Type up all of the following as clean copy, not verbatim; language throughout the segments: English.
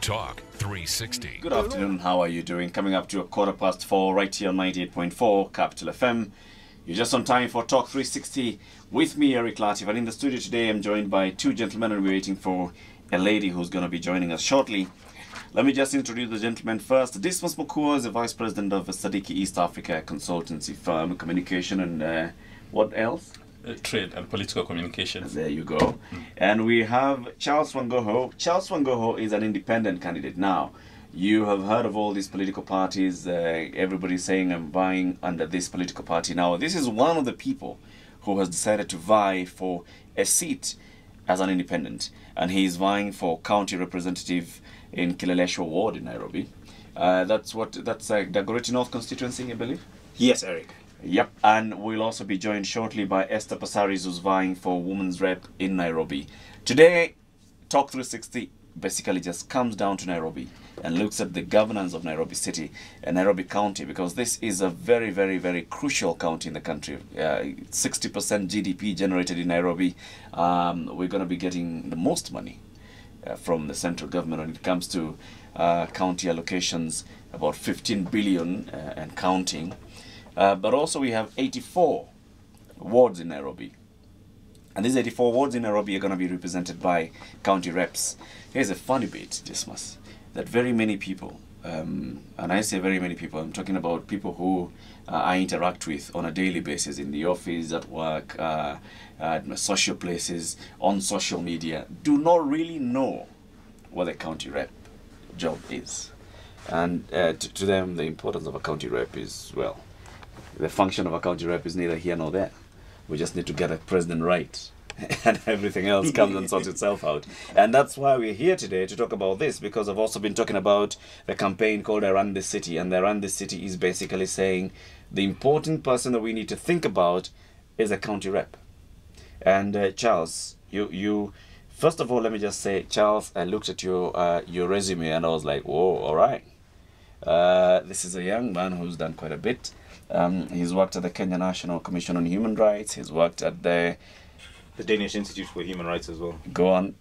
Talk 360. Good afternoon, how are you doing? Coming up to 4:15 right here on 98.4 Capital FM. You're just on time for Talk 360 with me, Eric Latif. And in the studio today, I'm joined by two gentlemen, and we're waiting for a lady who's going to be joining us shortly. Let me just introduce the gentleman first. Dismas Mokua is the Vice President of Sadiki East Africa consultancy firm, communication and what else? Trade and political communications. There you go. And we have Charles Wanguhu. Charles Wanguhu is an independent candidate. Now, you have heard of all these political parties. Everybody's saying I'm vying under this political party. Now, this is one of the people who has decided to vie for a seat as an independent. And he's vying for county representative in Kileleshwa ward in Nairobi. That's Dagoretti North constituency, I believe? Yes, Eric. Yep, and we'll also be joined shortly by Esther Passaris, who's vying for women's rep in Nairobi. Today, Talk 360 basically just comes down to Nairobi and looks at the governance of Nairobi City and Nairobi County, because this is a very, very, very crucial county in the country. 60% GDP generated in Nairobi. We're going to be getting the most money from the central government when it comes to county allocations, about 15 billion and counting. But also we have 84 wards in Nairobi. And these 84 wards in Nairobi are going to be represented by county reps. Here's a funny bit, Dismas, that very many people, and I say very many people, I'm talking about people who I interact with on a daily basis in the office, at work, at my social places, on social media, do not really know what a county rep job is. And to them, the importance of a county rep is, well, the function of a county rep is neither here nor there. We just need to get a president right, and everything else comes and sorts itself out. And that's why we're here today to talk about this, because I've also been talking about the campaign called I Run This City, and the I Run This City is basically saying the important person that we need to think about is a county rep. And Charles, you first of all, let me just say, Charles, I looked at your resume and I was like, whoa, all right. This is a young man who's done quite a bit. He's worked at the Kenya National Commission on Human Rights. He's worked at the Danish Institute for Human Rights as well. Go on.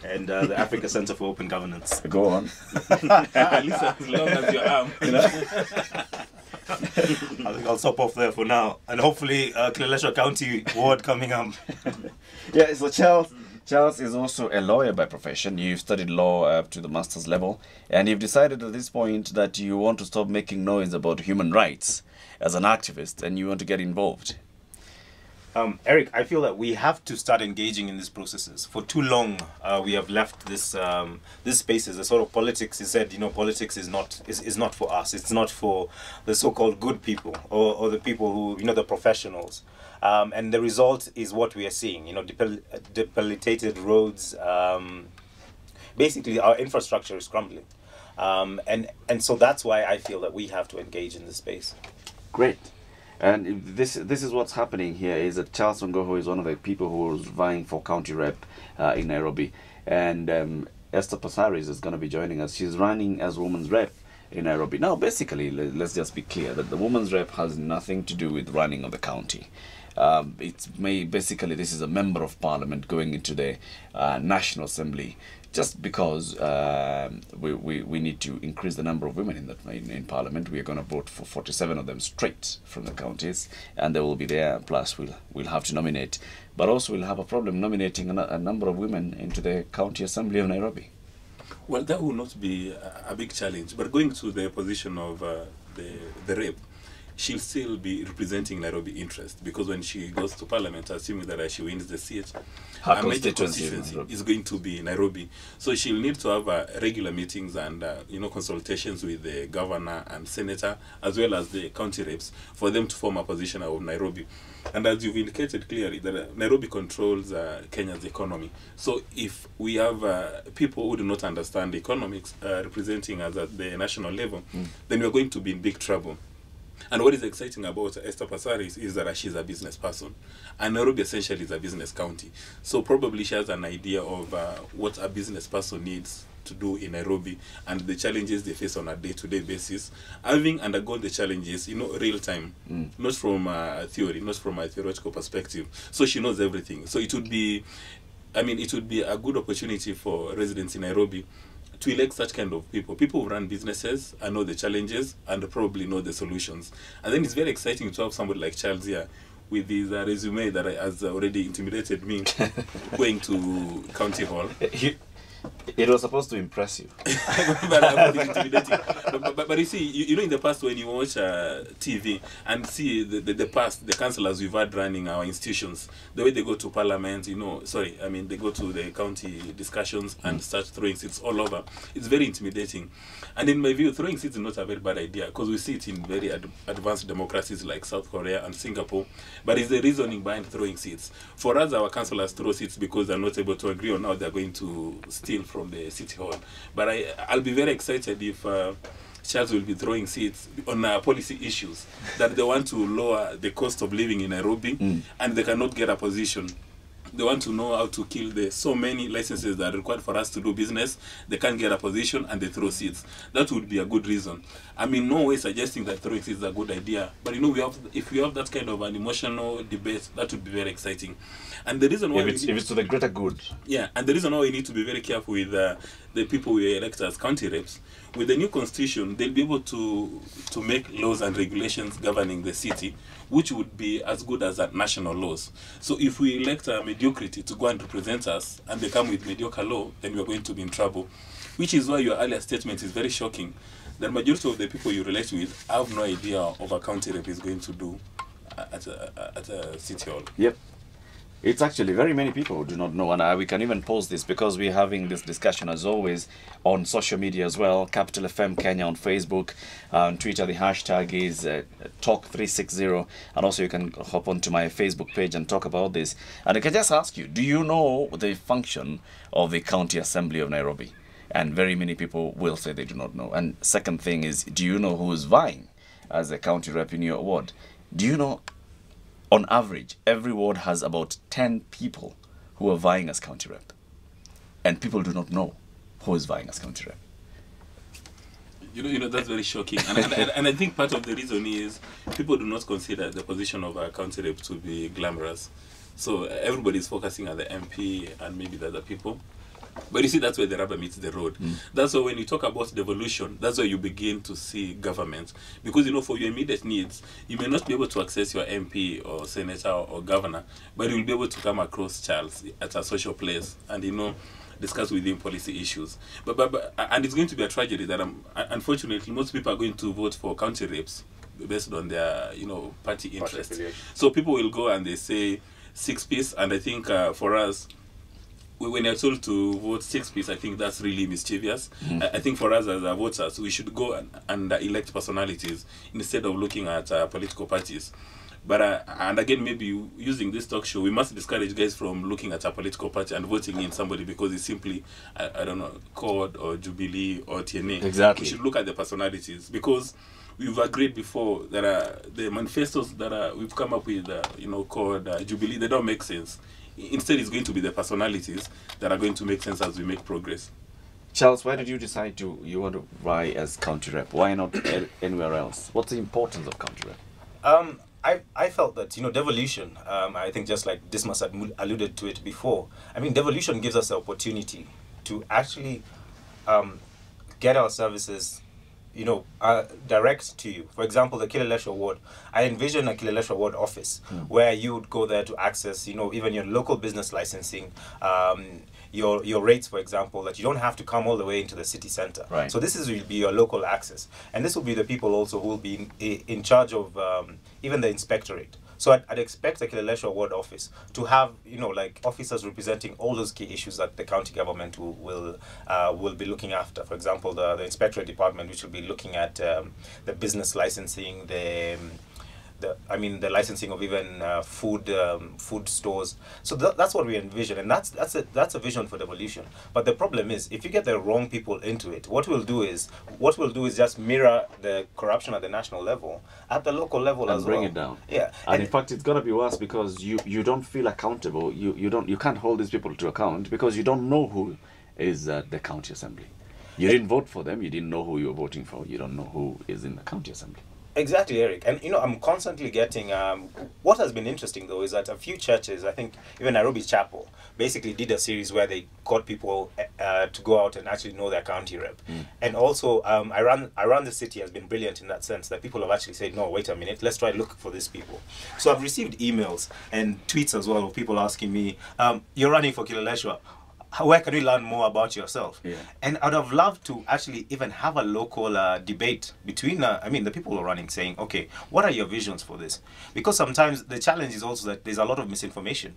And the Africa Center for Open Governance. Go on. At least as long as your arm. You know? I think I'll stop off there for now. And hopefully Kileleshwa County Ward coming up. Yeah, so Charles is also a lawyer by profession. You've studied law up to the master's level, and you've decided at this point that you want to stop making noise about human rights as an activist, and you want to get involved. Eric, I feel that we have to start engaging in these processes. For too long, we have left this space as a sort of politics. He said, you know, politics is not for us. It's not for the so-called good people or the people who, you know, the professionals. And the result is what we are seeing. You know, debilitated roads. Basically, our infrastructure is crumbling, and so that's why I feel that we have to engage in this space. Great. And this is what's happening here, is that Charles Wanguhu is one of the people who is vying for county rep in Nairobi. And Esther Passaris is going to be joining us. She's running as women's rep in Nairobi. Now, basically, let's just be clear that the women's rep has nothing to do with running of the county. Basically, this is a member of parliament going into the National Assembly, just because we need to increase the number of women in parliament. We are going to vote for 47 of them straight from the counties, and they will be there. Plus, we'll have to nominate, but also we'll have a problem nominating a number of women into the county assembly of Nairobi. Well, that will not be a big challenge, but going to the position of the rep, she'll still be representing Nairobi interest, because when she goes to parliament, assuming that she wins the seat, her major constituency is going to be Nairobi. So she'll need to have regular meetings and consultations with the governor and senator, as well as the county reps, for them to form a position of Nairobi. And as you've indicated clearly, that Nairobi controls Kenya's economy. So if we have people who do not understand economics representing us at the national level, then we're going to be in big trouble. And what is exciting about Esther Passaris is that she's a business person. And Nairobi essentially is a business county. So probably she has an idea of what a business person needs to do in Nairobi and the challenges they face on a day-to-day basis, having undergone the challenges, real time, not from theory, not from a theoretical perspective. So she knows everything. So it would be, it would be a good opportunity for residents in Nairobi to elect such kind of people who run businesses and know the challenges and probably know the solutions. And then it's very exciting to have somebody like Charles here with his resume that has already intimidated me going to County Hall. It was supposed to impress you. But I'm not intimidating. But you see, you know, in the past when you watch TV and see the past, the councillors we've had running our institutions, the way they go to parliament, you know, they go to the county discussions and start throwing seats all over. It's very intimidating. And in my view, throwing seats is not a very bad idea because we see it in very advanced democracies like South Korea and Singapore. But it's the reasoning behind throwing seats. For us, our councillors throw seats because they're not able to agree on how they're going to steal from the city hall. But I'll be very excited if Charles will be throwing seats on policy issues that they want to lower the cost of living in Nairobi and they cannot get a position. They want to know how to kill the so many licenses that are required for us to do business. They can't get a position and they throw seats. That would be a good reason. I'm in no way suggesting that throwing seats is a good idea. But you know, if we have that kind of an emotional debate, that would be very exciting. And the reason why if it's to the greater good. Yeah, and the reason why we need to be very careful with the people we elect as county reps, with the new constitution, they'll be able to make laws and regulations governing the city, which would be as good as national laws. So if we elect a mediocrity to go and represent us, and they come with mediocre law, then we're going to be in trouble. Which is why your earlier statement is very shocking. The majority of the people you relate with have no idea of a county rep is going to do at a city hall. Yep. It's actually very many people who do not know, and we can even post this because we're having this discussion as always on social media as well. Capital FM Kenya on Facebook, on Twitter the hashtag is Talk360, and also you can hop onto my Facebook page and talk about this. And I can just ask you, do you know the function of the County Assembly of Nairobi? And very many people will say they do not know. And second thing is, do you know who is vying as a county rep in your ward? Do you know, on average, every ward has about 10 people who are vying as county rep. And people do not know who is vying as county rep. You know that's very shocking. And I think part of the reason is people do not consider the position of a county rep to be glamorous. So everybody is focusing on the MP and maybe the other people. But you see, that's where the rubber meets the road. That's why when you talk about devolution, that's where you begin to see government. Because, you know, for your immediate needs, you may not be able to access your MP or senator or governor, but you'll be able to come across Charles at a social place and, you know, discuss with him policy issues. And it's going to be a tragedy that, unfortunately, most people are going to vote for county reps based on their, you know, party interest. So people will go and they say 6-piece, and I think for us, when you're told to vote 6-piece, I think that's really mischievous. I think for us as voters, we should go and elect personalities instead of looking at political parties. But and again, maybe using this talk show, we must discourage guys from looking at a political party and voting in somebody because it's simply, I don't know, CORD or Jubilee or TNA. Exactly. We should look at the personalities because we've agreed before that the manifestos that we've come up with, you know, called Jubilee, they don't make sense. Instead, it's going to be the personalities that are going to make sense as we make progress. Charles, why did you decide you want to vie as county rep? Why not anywhere else? What's the importance of county rep? I felt that, you know, devolution, I think just like Dismas had alluded to it before, I mean, devolution gives us the opportunity to actually get our services, you know, direct to you. For example, the Kileleshwa ward, I envision a Kileleshwa ward office where you would go there to access, you know, even your local business licensing, your rates, for example, that you don't have to come all the way into the city center. Right. So this will be your local access. And this will be the people also who will be in charge of even the inspectorate. So I'd expect the Kileleshwa ward office to have, you know, like officers representing all those key issues that the county government will be looking after. For example, the inspectorate department, which will be looking at the business licensing, the licensing of even food stores. So that's what we envision, and that's a vision for devolution. But the problem is, if you get the wrong people into it, what we'll do is just mirror the corruption at the national level at the local level and as bring well. it down. Yeah, and in fact, it's gonna be worse because you don't feel accountable. You can't hold these people to account because you don't know who is at the county assembly. You didn't vote for them. You didn't know who you were voting for. You don't know who is in the county assembly. Exactly, Eric. And I'm constantly getting what has been interesting though is that a few churches, I think even Nairobi Chapel, basically did a series where they got people to go out and actually know their county rep. And also around the city has been brilliant in that sense that people have actually said, no, wait a minute, let's try to look for these people. So I've received emails and tweets as well of people asking me, you're running for Kileleshwa. Where can we learn more about yourself? Yeah. And I'd have loved to actually even have a local debate between, the people who are running saying, okay, what are your visions for this? Because sometimes the challenge is also that there's a lot of misinformation.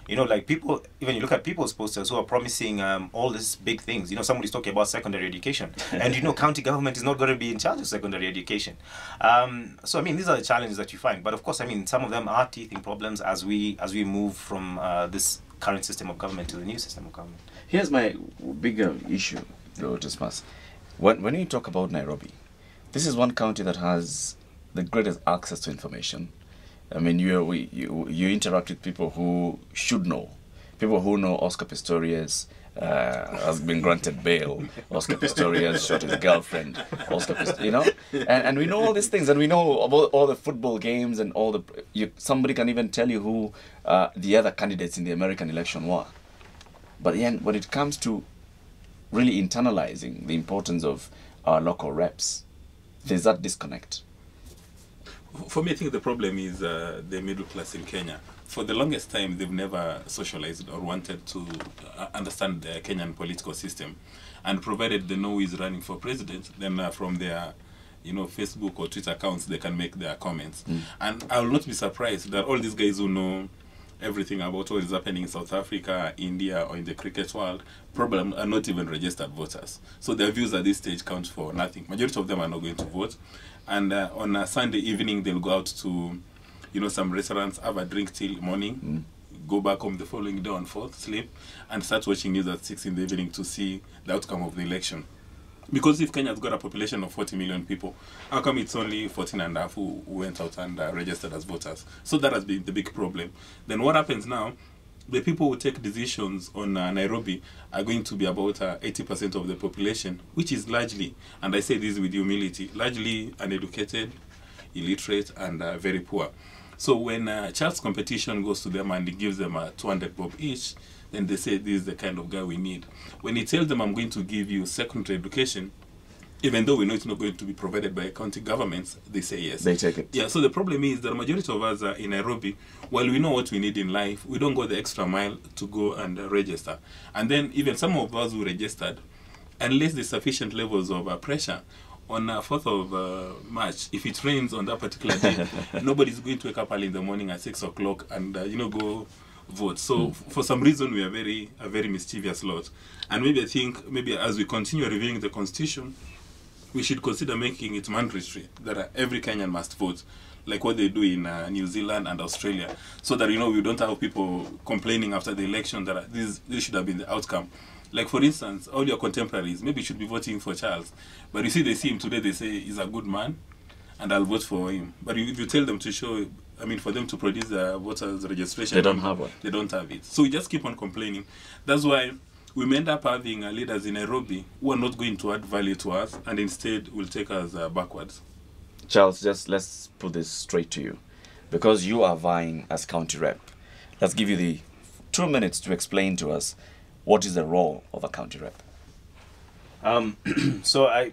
Like people, even you look at people's posters who are promising all these big things. Somebody's talking about secondary education. And county government is not going to be in charge of secondary education. So, these are the challenges that you find. But of course, some of them are teething problems as we move from this current system of government to the new system of government. Here's my bigger issue, though, Dismas. When you talk about Nairobi, this is one county that has the greatest access to information. You interact with people who should know. People who know Oscar Pistorius has been granted bail. Oscar Pistorius shot his girlfriend. And we know all these things, and we know about all the football games and all the. Somebody can even tell you who the other candidates in the American election were. But then, when it comes to really internalizing the importance of our local reps, there's that disconnect. For me, I think the problem is the middle class in Kenya. For the longest time, they've never socialized or wanted to understand the Kenyan political system. And provided they know who is running for president, then from their Facebook or Twitter accounts, they can make their comments. And I will not be surprised that all these guys who know everything about what is happening in South Africa, India, or in the cricket world, probably are not even registered voters. So their views at this stage count for nothing. Majority of them are not going to vote. And on a Sunday evening, they'll go out to, some restaurants, have a drink till morning, go back home the following day on 4th, sleep, and start watching news at 6 in the evening to see the outcome of the election. Because if Kenya's got a population of 40 million people, how come it's only 14.5 who went out and registered as voters? So that has been the big problem. Then what happens now? The people who take decisions on Nairobi are going to be about 80% of the population, which is largely, and I say this with humility, largely uneducated, illiterate, and very poor. So when Charles Competition goes to them and he gives them 200 bob each, then they say, this is the kind of guy we need. When he tells them, I'm going to give you secondary education, even though we know it's not going to be provided by county governments, they say yes. They take it. Yeah, so the problem is that the majority of us in Nairobi, while we know what we need in life, we don't go the extra mile to go and register. And then even some of us who registered, unless there's sufficient levels of pressure, on 4th of March, if it rains on that particular day, nobody's going to wake up early in the morning at 6 o'clock and, go vote. So for some reason, we are a very mischievous lot. And maybe I think, as we continue reviewing the Constitution, we should consider making it mandatory that every Kenyan must vote, like what they do in New Zealand and Australia, so that, we don't have people complaining after the election that this should have been the outcome. Like, for instance, all your contemporaries maybe should be voting for Charles, but you see, they see him today, they say he's a good man, and I'll vote for him. But if you tell them to show, for them to produce the voters registration, they don't have one. They don't have it. So we just keep on complaining. That's why we may end up having leaders in Nairobi who are not going to add value to us, and instead will take us backwards. Charles, just let's put this straight to you. Because you are vying as county rep, let's give you the 2 minutes to explain to us what is the role of a county rep. So I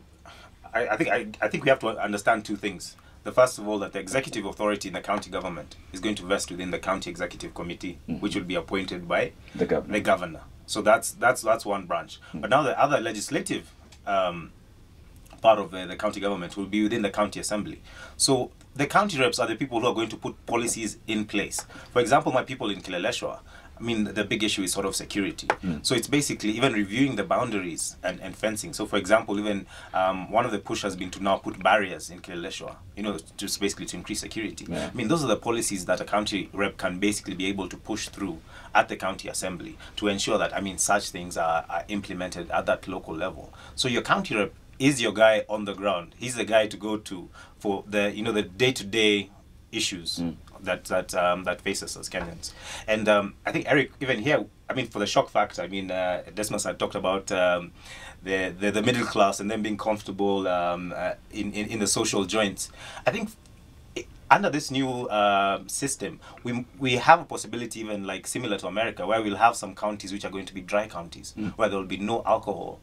think we have to understand two things. The first of all, that the executive authority in the county government is going to vest within the county executive committee, which will be appointed by the governor. So that's one branch. But now the other legislative part of the county government will be within the county assembly. So the county reps are the people who are going to put policies in place. For example, my people in Kileleshwa, the big issue is sort of security. So it's basically even reviewing the boundaries and fencing. So for example, even one of the push has been to now put barriers in Kileleshwa, just basically to increase security. Yeah. Those are the policies that a county rep can basically be able to push through at the county assembly to ensure that, such things are implemented at that local level. So your county rep is your guy on the ground. He's the guy to go to for the, the day-to-day issues that faces us Kenyans. And I think, Eric, even here, I mean, for the shock factor, I mean, Dismas had talked about the middle class and them being comfortable in the social joints. I think under this new system, we have a possibility, even like similar to America, where we'll have some counties which are going to be dry counties, where there will be no alcohol.